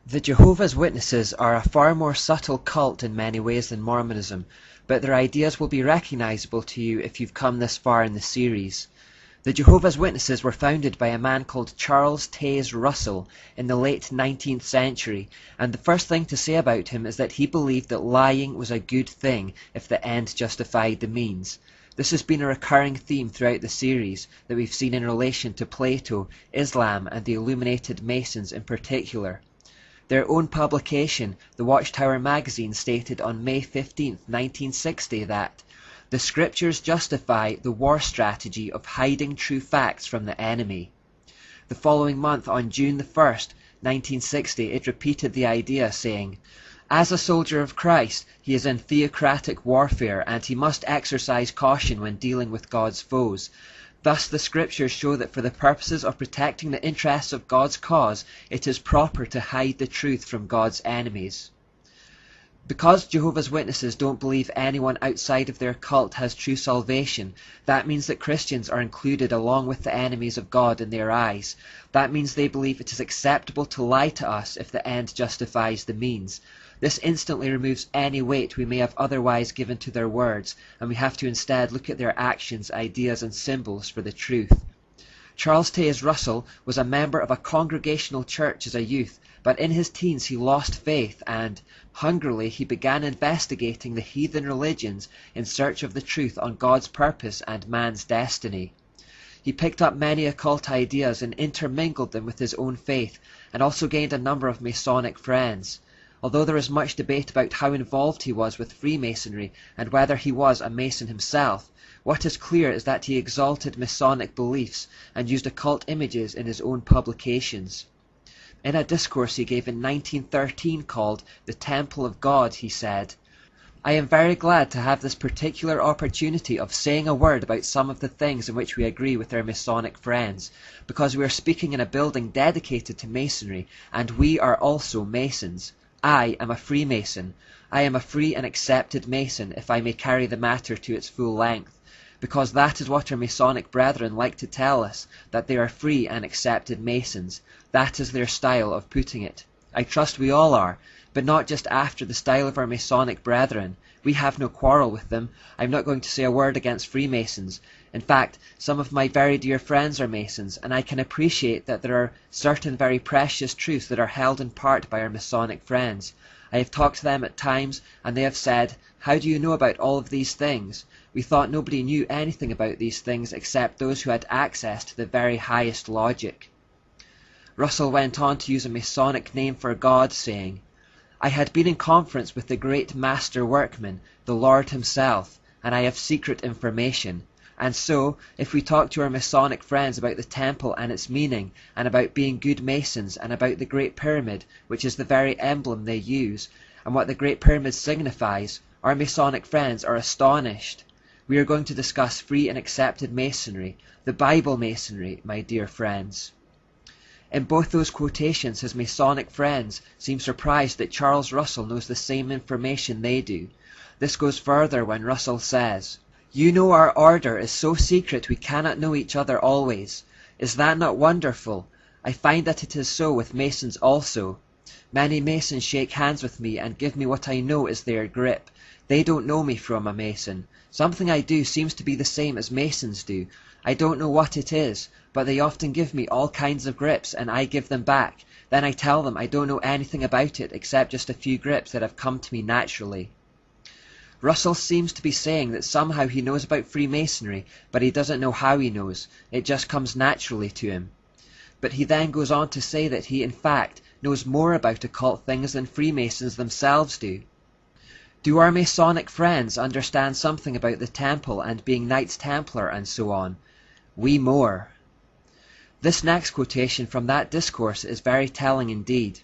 The Jehovah's Witnesses are a far more subtle cult in many ways than Mormonism, but their ideas will be recognizable to you if you've come this far in the series. The Jehovah's Witnesses were founded by a man called Charles Taze Russell in the late 19th century, and the first thing to say about him is that he believed that lying was a good thing if the end justified the means. This has been a recurring theme throughout the series that we've seen in relation to Plato, Islam, and the Illuminated Masons in particular. Their own publication, the Watchtower magazine, stated on May 15, 1960 that the scriptures justify the war strategy of hiding true facts from the enemy. The following month, on June 1st, 1960, it repeated the idea, saying, as a soldier of Christ, he is in theocratic warfare and he must exercise caution when dealing with God's foes. Thus the scriptures show that for the purposes of protecting the interests of God's cause, it is proper to hide the truth from God's enemies. Because Jehovah's Witnesses don't believe anyone outside of their cult has true salvation, that means that Christians are included along with the enemies of God in their eyes. That means they believe it is acceptable to lie to us if the end justifies the means. This instantly removes any weight we may have otherwise given to their words, and we have to instead look at their actions, ideas, and symbols for the truth. Charles Taze Russell was a member of a congregational church as a youth, but in his teens he lost faith and, hungrily, he began investigating the heathen religions in search of the truth on God's purpose and man's destiny. He picked up many occult ideas and intermingled them with his own faith, and also gained a number of Masonic friends. Although there is much debate about how involved he was with Freemasonry and whether he was a Mason himself, what is clear is that he exalted Masonic beliefs and used occult images in his own publications. In a discourse he gave in 1913 called The Temple of God, he said, I am very glad to have this particular opportunity of saying a word about some of the things in which we agree with our Masonic friends, because we are speaking in a building dedicated to Masonry, and we are also Masons. I am a Freemason. I am a free and accepted Mason, if I may carry the matter to its full length, because that is what our Masonic brethren like to tell us, that they are free and accepted Masons. That is their style of putting it. I trust we all are, but not just after the style of our Masonic brethren. We have no quarrel with them. I'm not going to say a word against Freemasons. In fact, some of my very dear friends are Masons, and I can appreciate that there are certain very precious truths that are held in part by our Masonic friends. I have talked to them at times, and they have said, how do you know about all of these things? We thought nobody knew anything about these things except those who had access to the very highest logic. Russell went on to use a Masonic name for God, saying, I had been in conference with the great master workman, the Lord himself, and I have secret information. And so, if we talk to our Masonic friends about the temple and its meaning, and about being good Masons, and about the Great Pyramid, which is the very emblem they use, and what the Great Pyramid signifies, our Masonic friends are astonished. We are going to discuss free and accepted Masonry, the Bible Masonry, my dear friends. In both those quotations, his Masonic friends seem surprised that Charles Russell knows the same information they do. This goes further when Russell says, you know our order is so secret we cannot know each other always. Is that not wonderful? I find that it is so with Masons also. Many Masons shake hands with me and give me what I know is their grip. They don't know me from a Mason. Something I do seems to be the same as Masons do. I don't know what it is, but they often give me all kinds of grips and I give them back. Then I tell them I don't know anything about it except just a few grips that have come to me naturally. Russell seems to be saying that somehow he knows about Freemasonry, but he doesn't know how he knows. It just comes naturally to him. But he then goes on to say that he, in fact, knows more about occult things than Freemasons themselves do. Do our Masonic friends understand something about the temple and being Knights Templar and so on? We more. This next quotation from that discourse is very telling indeed.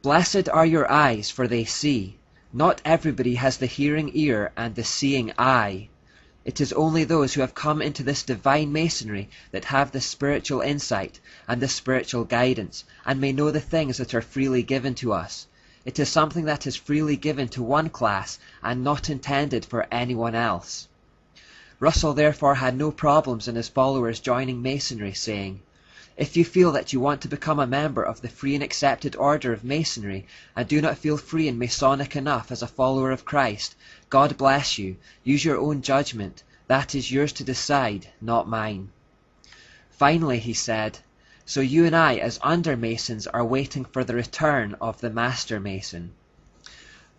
Blessed are your eyes, for they see. Not everybody has the hearing ear and the seeing eye. It is only those who have come into this divine Masonry that have the spiritual insight and the spiritual guidance, and may know the things that are freely given to us. It is something that is freely given to one class and not intended for anyone else. Russell therefore had no problems in his followers joining Masonry, saying, If you feel that you want to become a member of the free and accepted order of Masonry and do not feel free and Masonic enough as a follower of Christ, God bless you. Use your own judgment. That is yours to decide, not mine. Finally, he said, so you and I as under-Masons are waiting for the return of the Master Mason.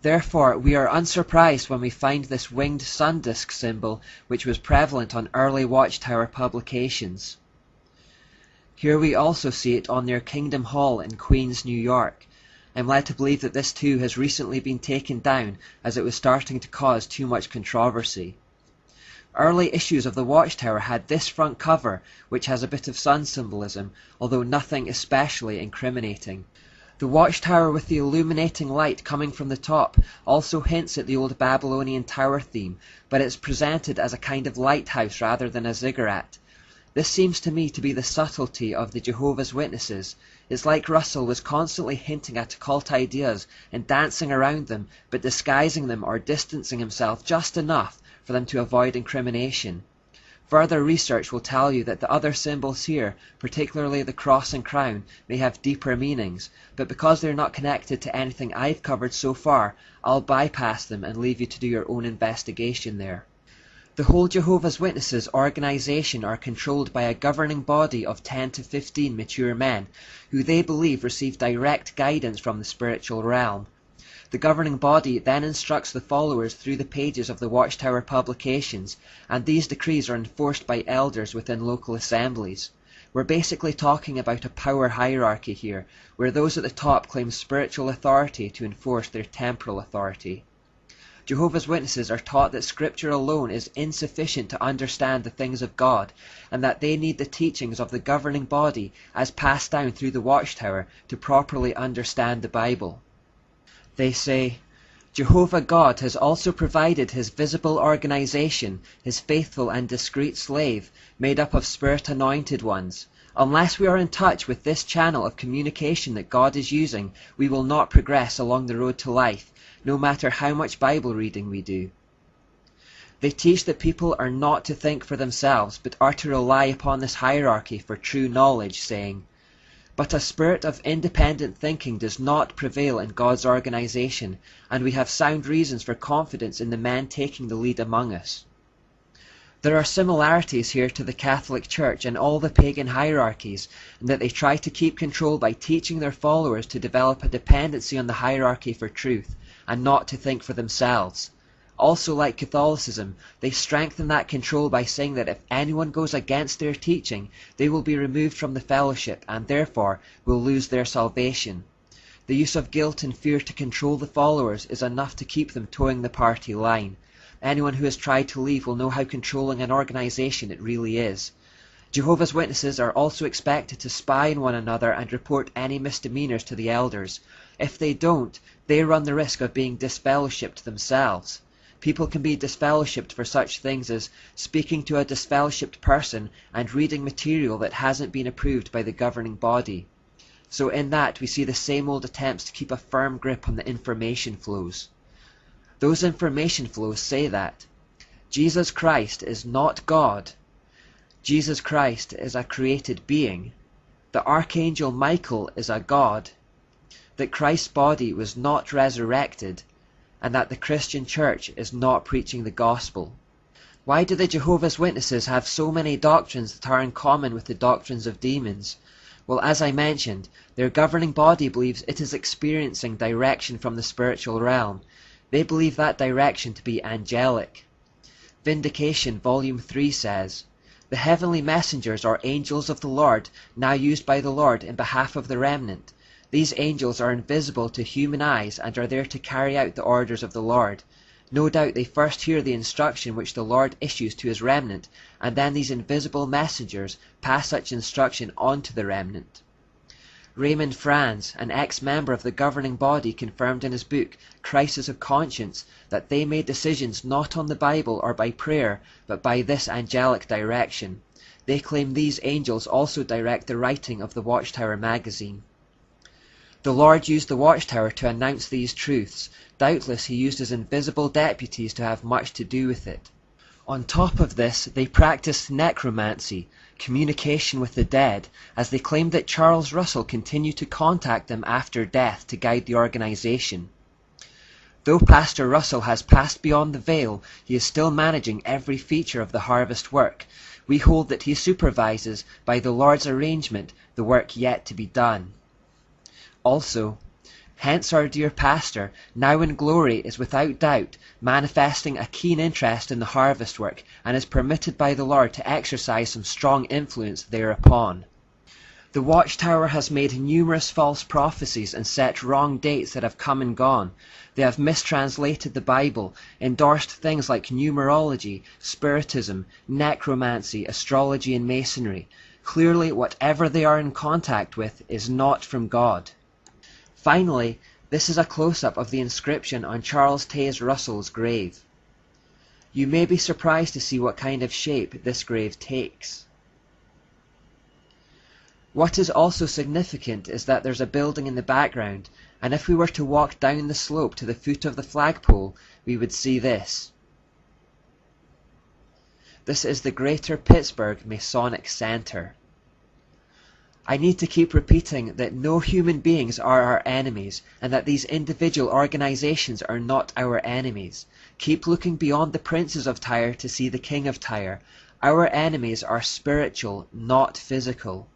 Therefore, we are unsurprised when we find this winged sun disk symbol which was prevalent on early Watchtower publications. Here we also see it on their Kingdom Hall in Queens, New York. I'm led to believe that this too has recently been taken down as it was starting to cause too much controversy. Early issues of the Watchtower had this front cover, which has a bit of sun symbolism, although nothing especially incriminating. The Watchtower with the illuminating light coming from the top also hints at the old Babylonian tower theme, but it's presented as a kind of lighthouse rather than a ziggurat. This seems to me to be the subtlety of the Jehovah's Witnesses. It's like Russell was constantly hinting at occult ideas and dancing around them, but disguising them or distancing himself just enough for them to avoid incrimination. Further research will tell you that the other symbols here, particularly the cross and crown, may have deeper meanings, but because they're not connected to anything I've covered so far, I'll bypass them and leave you to do your own investigation there. The whole Jehovah's Witnesses organization are controlled by a governing body of 10 to 15 mature men, who they believe receive direct guidance from the spiritual realm. The governing body then instructs the followers through the pages of the Watchtower publications, and these decrees are enforced by elders within local assemblies. We're basically talking about a power hierarchy here, where those at the top claim spiritual authority to enforce their temporal authority. Jehovah's Witnesses are taught that Scripture alone is insufficient to understand the things of God, and that they need the teachings of the governing body as passed down through the Watchtower to properly understand the Bible. They say, Jehovah God has also provided his visible organization, his faithful and discreet slave, made up of spirit-anointed ones. Unless we are in touch with this channel of communication that God is using, we will not progress along the road to life, no matter how much Bible reading we do. They teach that people are not to think for themselves, but are to rely upon this hierarchy for true knowledge, saying, but a spirit of independent thinking does not prevail in God's organization, and we have sound reasons for confidence in the men taking the lead among us. There are similarities here to the Catholic Church and all the pagan hierarchies, in that they try to keep control by teaching their followers to develop a dependency on the hierarchy for truth, and not to think for themselves. Also, like Catholicism, they strengthen that control by saying that if anyone goes against their teaching, they will be removed from the fellowship and therefore will lose their salvation. The use of guilt and fear to control the followers is enough to keep them towing the party line. Anyone who has tried to leave will know how controlling an organization it really is. Jehovah's Witnesses are also expected to spy on one another and report any misdemeanors to the elders. If they don't, they run the risk of being disfellowshipped themselves. People can be disfellowshipped for such things as speaking to a disfellowshipped person and reading material that hasn't been approved by the governing body. So in that we see the same old attempts to keep a firm grip on the information flows. Those information flows say that Jesus Christ is not God. Jesus Christ is a created being. The Archangel Michael is a god. That Christ's body was not resurrected, and that the Christian Church is not preaching the gospel. Why do the Jehovah's Witnesses have so many doctrines that are in common with the doctrines of demons? Well, as I mentioned, their governing body believes it is experiencing direction from the spiritual realm. They believe that direction to be angelic. Vindication, Volume 3 says, the heavenly messengers are angels of the Lord, now used by the Lord in behalf of the remnant. These angels are invisible to human eyes and are there to carry out the orders of the Lord. No doubt they first hear the instruction which the Lord issues to his remnant, and then these invisible messengers pass such instruction on to the remnant. Raymond Franz, an ex-member of the governing body, confirmed in his book, Crisis of Conscience, that they made decisions not on the Bible or by prayer, but by this angelic direction. They claim these angels also direct the writing of the Watchtower magazine. The Lord used the Watchtower to announce these truths. Doubtless he used his invisible deputies to have much to do with it. On top of this, they practiced necromancy, communication with the dead, as they claimed that Charles Russell continued to contact them after death to guide the organization. Though Pastor Russell has passed beyond the veil, he is still managing every feature of the harvest work. We hold that he supervises, by the Lord's arrangement, the work yet to be done. Also, hence our dear pastor, now in glory, is without doubt manifesting a keen interest in the harvest work, and is permitted by the Lord to exercise some strong influence thereupon. The Watchtower has made numerous false prophecies and set wrong dates that have come and gone. They have mistranslated the Bible, endorsed things like numerology, spiritism, necromancy, astrology, and masonry. Clearly, whatever they are in contact with is not from God. Finally, this is a close-up of the inscription on Charles Taze Russell's grave. You may be surprised to see what kind of shape this grave takes. What is also significant is that there's a building in the background, and if we were to walk down the slope to the foot of the flagpole, we would see this. This is the Greater Pittsburgh Masonic Center. I need to keep repeating that no human beings are our enemies, and that these individual organizations are not our enemies. Keep looking beyond the princes of Tyre to see the King of Tyre. Our enemies are spiritual, not physical.